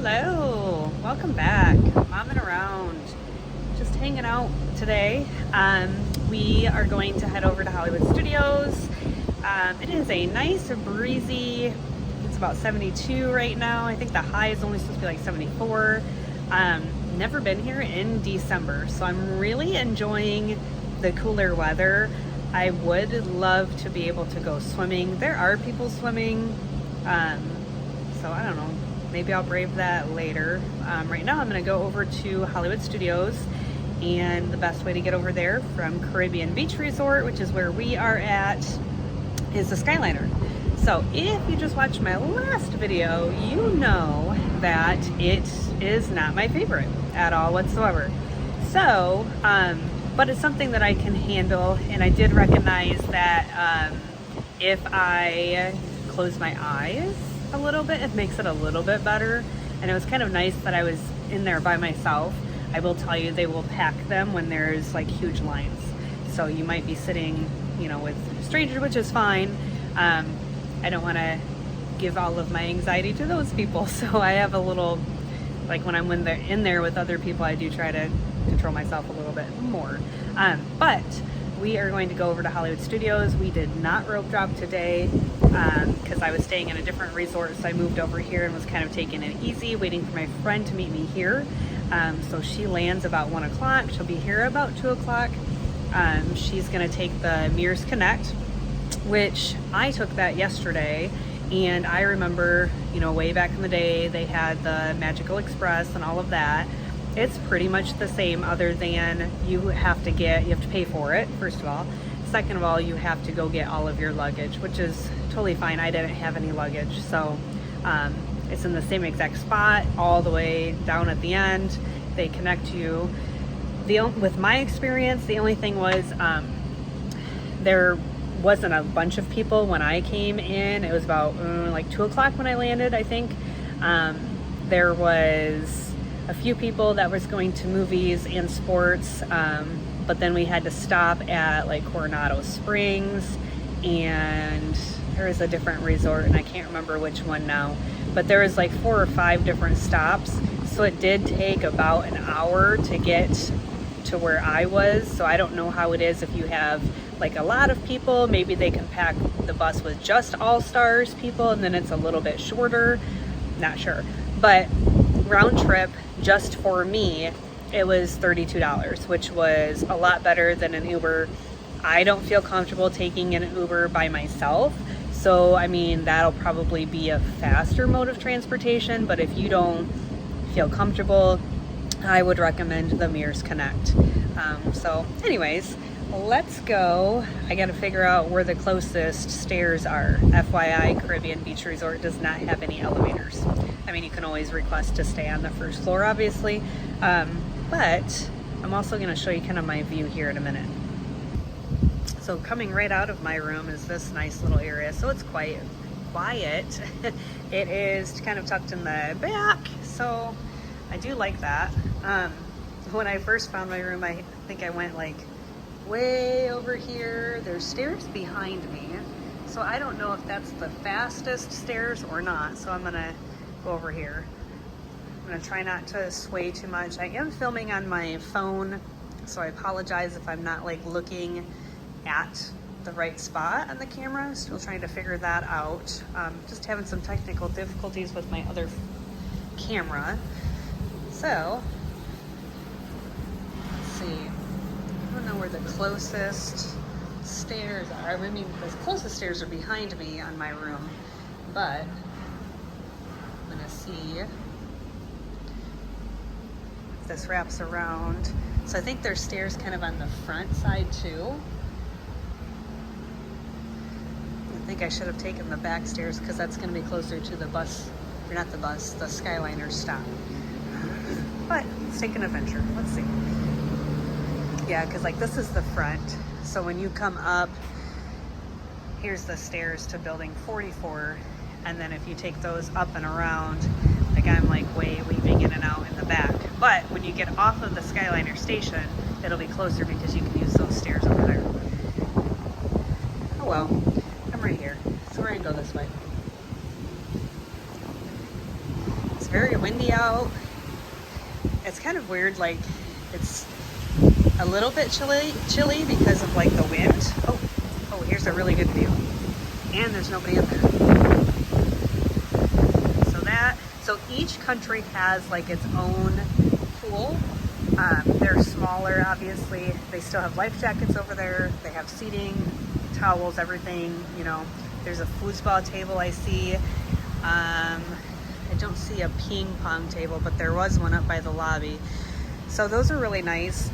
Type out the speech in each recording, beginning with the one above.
Hello, welcome back. Momming around, just hanging out today. We are going to head over to Hollywood Studios. It is a nice breezy, it's about 72 right now. I think the high is only supposed to be like 74. Never been here in December, so I'm really enjoying the cooler weather. I would love to be able to go swimming. There are people swimming, so I don't know. Maybe I'll brave that later. Right now I'm gonna go over to Hollywood Studios, and the best way to get over there from Caribbean Beach Resort, which is where we are at, is the Skyliner. So if you just watched my last video, you know that it is not my favorite at all whatsoever. So, but it's something that I can handle, and I did recognize that if I close my eyes a little bit, it makes it a little bit better. And it was kind of nice that I was in there by myself. I will tell you, they will pack them when there's like huge lines. So you might be sitting, you know, with strangers, which is fine. I don't want to give all of my anxiety to those people. So I have a little, like when I'm in there with other people, I do try to control myself a little bit more. But we are going to go over to Hollywood Studios. We did not rope drop today because I was staying in a different resort, so I moved over here and was kind of taking it easy, waiting for my friend to meet me here. So she lands about 1 o'clock. She'll be here about 2 o'clock. She's gonna take the Mears Connect, which I took that yesterday, and I remember, you know, way back in the day, they had the Magical Express and all of that. It's pretty much the same, other than you have to pay for it, first of all. Second of all, you have to go get all of your luggage, which is totally fine. I didn't have any luggage, so it's in the same exact spot all the way down at the end. They connect you. With my experience, the only thing was there wasn't a bunch of people when I came in. It was about like 2 o'clock when I landed, I think. There was a few people that was going to movies and sports, but then we had to stop at like Coronado Springs, and there is a different resort, and I can't remember which one now, but there was like 4 or 5 different stops, so it did take about an hour to get to where I was. So I don't know how it is if you have like a lot of people. Maybe they can pack the bus with just All Stars people, and then it's a little bit shorter, not sure. But round trip, just for me, it was $32, which was a lot better than an Uber. I don't feel comfortable taking an Uber by myself, so I mean, that'll probably be a faster mode of transportation, but if you don't feel comfortable, I would recommend the Mears Connect. So anyways, let's go. I gotta figure out where the closest stairs are. FYI, Caribbean Beach Resort does not have any elevators. I mean, you can always request to stay on the first floor, obviously, but I'm also gonna show you kind of my view here in a minute. So coming right out of my room is this nice little area. So it's quiet. It is kind of tucked in the back, so I do like that. When I first found my room, I think I went like way over here. There's stairs behind me, so I don't know if that's the fastest stairs or not, so I'm gonna go over here. I'm gonna try not to sway too much. I am filming on my phone, so I apologize if I'm not like looking at the right spot on the camera. Still trying to figure that out. Just having some technical difficulties with my other camera. So, let's see. I don't know where the closest stairs are. I mean, the closest stairs are behind me on my room, but I'm gonna see if this wraps around. So I think there's stairs kind of on the front side too. I think I should have taken the back stairs because that's going to be closer to the bus, or not the bus, the Skyliner stop. But let's take an adventure. Let's see. Yeah, because like this is the front. So when you come up, here's the stairs to building 44. And then if you take those up and around, like I'm like way weaving in and out in the back. But when you get off of the Skyliner station, it'll be closer because you can use those stairs over there. Oh well. Right here, so we're gonna go this way. It's very windy out. It's kind of weird, like it's a little bit chilly because of like the wind. Oh, here's a really good view. And there's nobody in there. So each country has like its own pool. They're smaller, obviously. They still have life jackets over there. They have seating, towels, everything. You know, there's a foosball table I see. I don't see a ping pong table, but there was one up by the lobby. So those are really nice.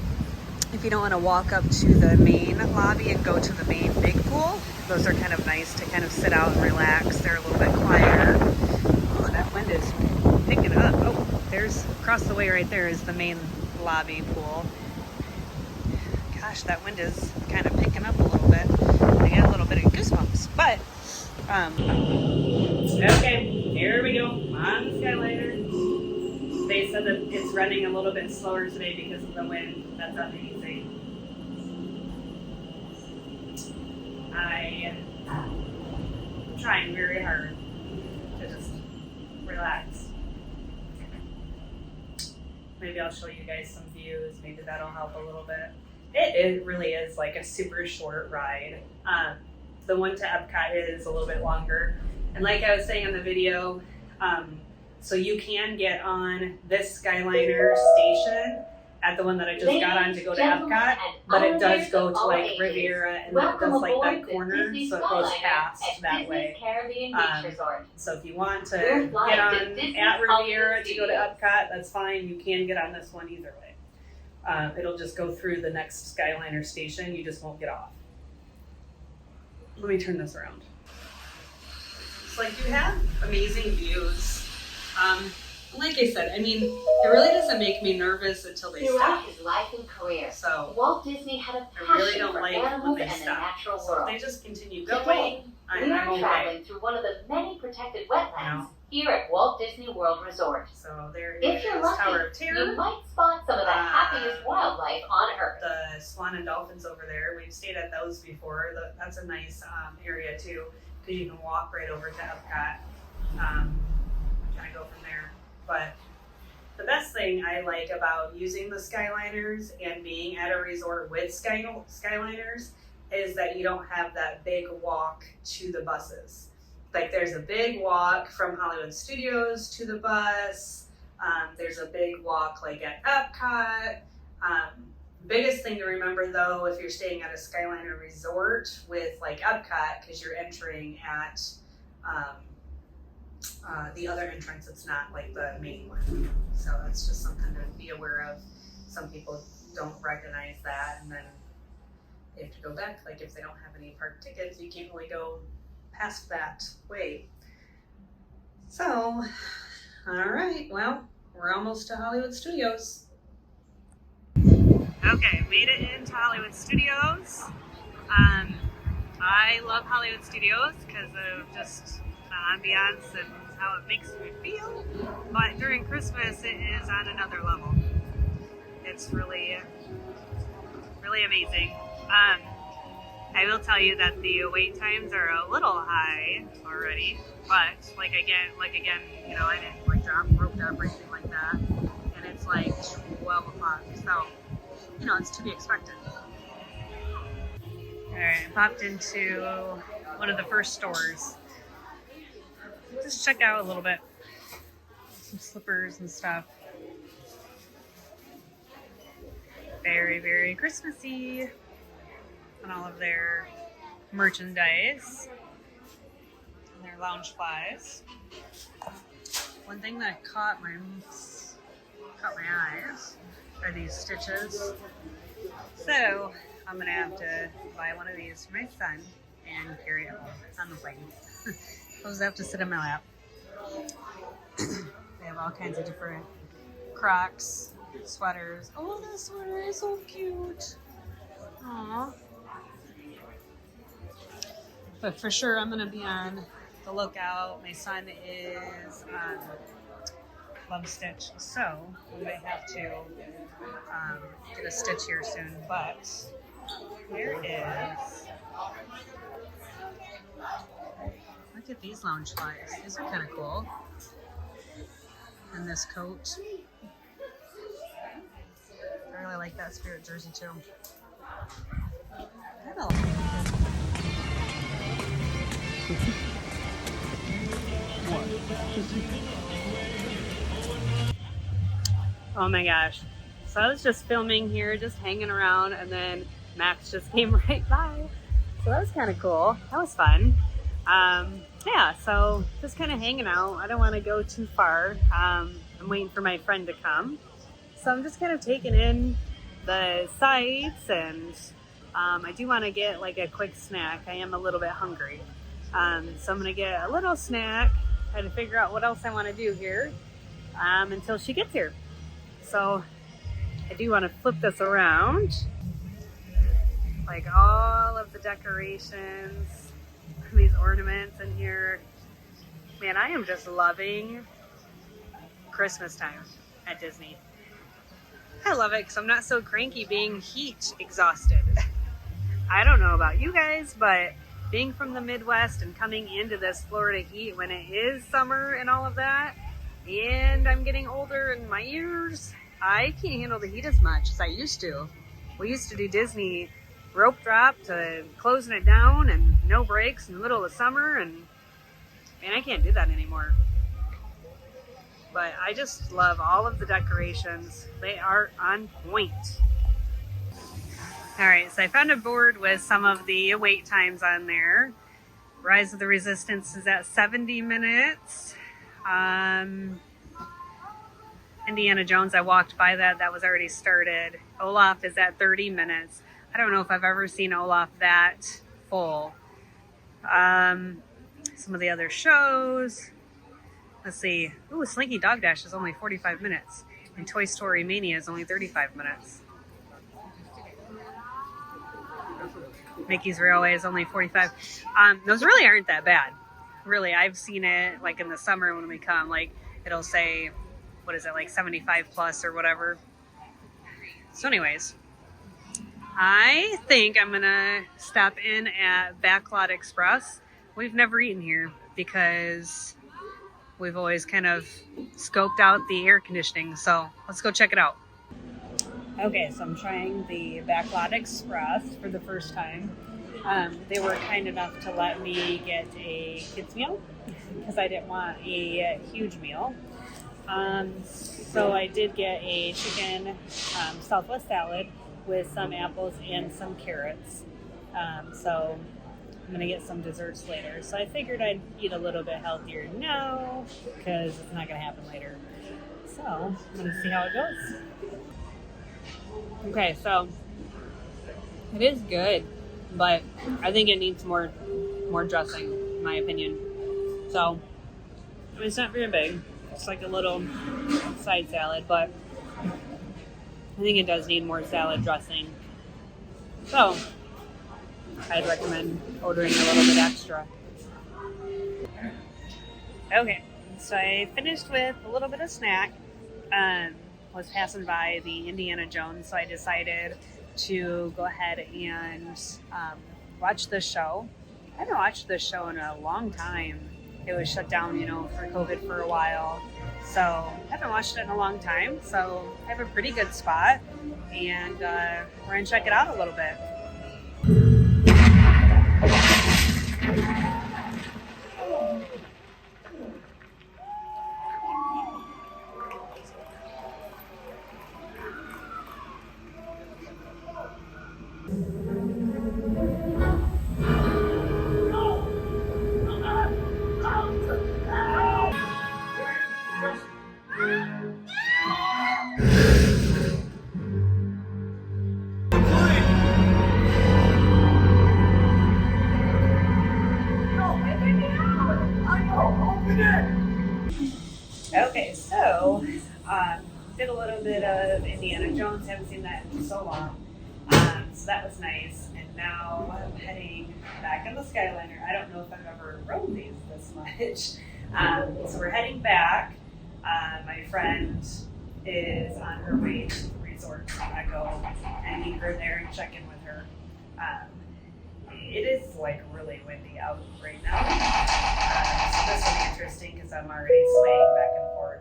If you don't want to walk up to the main lobby and go to the main big pool, those are kind of nice to kind of sit out and relax. They're a little bit quieter. Oh, that wind is picking up. Oh, there's across the way right there is the main lobby pool. Gosh, that wind is kind of picking up a little bit. I get a little bit of goosebumps. But, okay, here we go on the Skyliner. They said that it's running a little bit slower today because of the wind. That's amazing. I'm trying very hard to just relax. Maybe I'll show you guys some views. Maybe that'll help a little bit. It really is like a super short ride. The one to Epcot is a little bit longer. And like I was saying in the video, so you can get on this Skyliner station at the one that I just got on to go to Epcot, but it does go to like Riviera and it does like that corner, so it goes past that way. So if you want to get on at Riviera to go to Epcot, that's fine. You can get on this one either way. It'll just go through the next Skyliner station. You just won't get off. Let me turn this around. It's like you have amazing views. Like I said, I mean, it really doesn't make me nervous until they stop. His life and career. So Walt Disney had a passion I really don't for like animals when they and the stop. natural So world. if they just continue Today, going, we are I'm okay. traveling through one of the many protected wetlands here at Walt Disney World Resort. So there If is you're lucky, Tower of Terror. you might spot some of the happiest wildlife on Earth. The swan and dolphins over there. We've stayed at those before. That's a nice area too, because you can walk right over to Epcot. Kind of go from there. But the best thing I like about using the Skyliners and being at a resort with Skyliners is that you don't have that big walk to the buses. Like there's a big walk from Hollywood Studios to the bus. There's a big walk like at Epcot. Biggest thing to remember though, if you're staying at a Skyliner resort with like Epcot, because you're entering at the other entrance, it's not like the main one. So that's just something to be aware of. Some people don't recognize that, and then they have to go back. Like if they don't have any park tickets, you can't really go past that way. So, all right, well, we're almost to Hollywood Studios. Okay, made it into Hollywood Studios. I love Hollywood Studios because of just the ambiance and how it makes me feel. But during Christmas, it is on another level. It's really, really amazing. I will tell you that the wait times are a little high already, but like again, you know, I didn't like drop roped up or anything like that, and it's like 12 o'clock, so you know it's to be expected. All right, I popped into one of the first stores. Just check out a little bit. Some slippers and stuff. Very, very Christmassy. And all of their merchandise. And their lounge flies. One thing that caught my eyes are these stitches. So I'm going to have to buy one of these for my son and carry it home on the plane. Those have to sit in my lap. They have all kinds of different Crocs, sweaters. Oh, this sweater is so cute. Aww. But for sure, I'm going to be on the lookout. My son is loves Stitch, so we might have to get a Stitch here soon. But here is... Look at these lounge flies. These are kind of cool. in this coat. I really like that Spirit jersey too. I don't know. Oh my gosh. So I was just filming here, just hanging around, and then Max just came right by. So that was kind of cool. That was fun. Yeah, so just kind of hanging out. I don't want to go too far. I'm waiting for my friend to come. So I'm just kind of taking in the sights, and I do want to get like a quick snack. I am a little bit hungry. So I'm going to get a little snack, try to figure out what else I want to do here until she gets here. So I do want to flip this around. Like all of the decorations, these ornaments in here. Man, I am just loving Christmas time at Disney. I love it because I'm not so cranky being heat exhausted. I don't know about you guys, but being from the Midwest and coming into this Florida heat when it is summer and all of that, and I'm getting older in my ears, I can't handle the heat as much as I used to. We used to do Disney rope drop to closing it down and no breaks in the middle of the summer, and man, I can't do that anymore. But I just love all of the decorations. They are on point. All right, so I found a board with some of the wait times on there. Rise of the Resistance is at 70 minutes. Indiana Jones, I walked by that. That was already started. Olaf is at 30 minutes. I don't know if I've ever seen Olaf that full. Some of the other shows. Let's see. Ooh, Slinky Dog Dash is only 45 minutes. And Toy Story Mania is only 35 minutes. Mickey's Railway is only 45. Those really aren't that bad. Really, I've seen it like in the summer when we come. Like, it'll say, what is it, like 75 plus or whatever. So anyways, I think I'm gonna stop in at Backlot Express. We've never eaten here because we've always kind of scoped out the air conditioning. So let's go check it out. Okay, so I'm trying the Backlot Express for the first time. They were kind enough to let me get a kids meal because I didn't want a huge meal. So I did get a chicken Southwest salad with some apples and some carrots. So I'm going to get some desserts later. So I figured I'd eat a little bit healthier now because it's not going to happen later. So I'm going to see how it goes. Okay, so it is good, but I think it needs more dressing, in my opinion. So, I mean, it's not very big. It's like a little side salad, but I think it does need more salad dressing. So, I'd recommend ordering a little bit extra. Okay, so I finished with a little bit of snack. Was passing by the Indiana Jones, so I decided to go ahead and watch the show. I haven't watched this show in a long time. It was shut down, for COVID for a while. So I haven't watched it in a long time. So I have a pretty good spot, and we're gonna check it out a little bit. Okay, so did a little bit of Indiana Jones. Haven't seen that in so long, so that was nice. And now I'm heading back on the Skyliner. I don't know if I've ever rode these this much. So we're heading back. My friend is on her way to the resort, so I'm gonna go and meet her there and check in with her. It is like really windy out right now, so this will be interesting because I'm already swaying back and forth.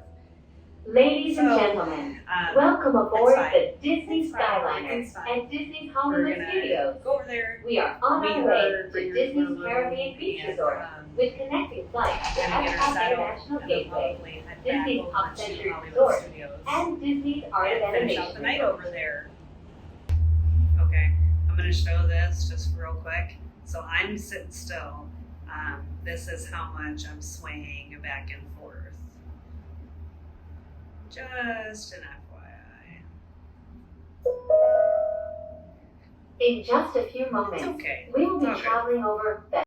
Ladies and So, gentlemen, welcome aboard fine. the Disney It's fine. Skyliner It's fine. and Disney's We're Hollywood gonna Studios. go over there. We are on meet our her, way to bring her to Disney's her room, Caribbean Beach and, Resort with connecting flights to gonna get her Epcot settled, International and then Gateway probably head back Disney's over Pop to Century Hollywood Resort Studios and Disney's Art of and finish out Animation the night Resort. over there. Okay, I'm gonna show this just real quick. So I'm sitting still. This is how much I'm swaying back and forth. Just an FYI. In just a few moments, It's okay. we will be It's all good. traveling over the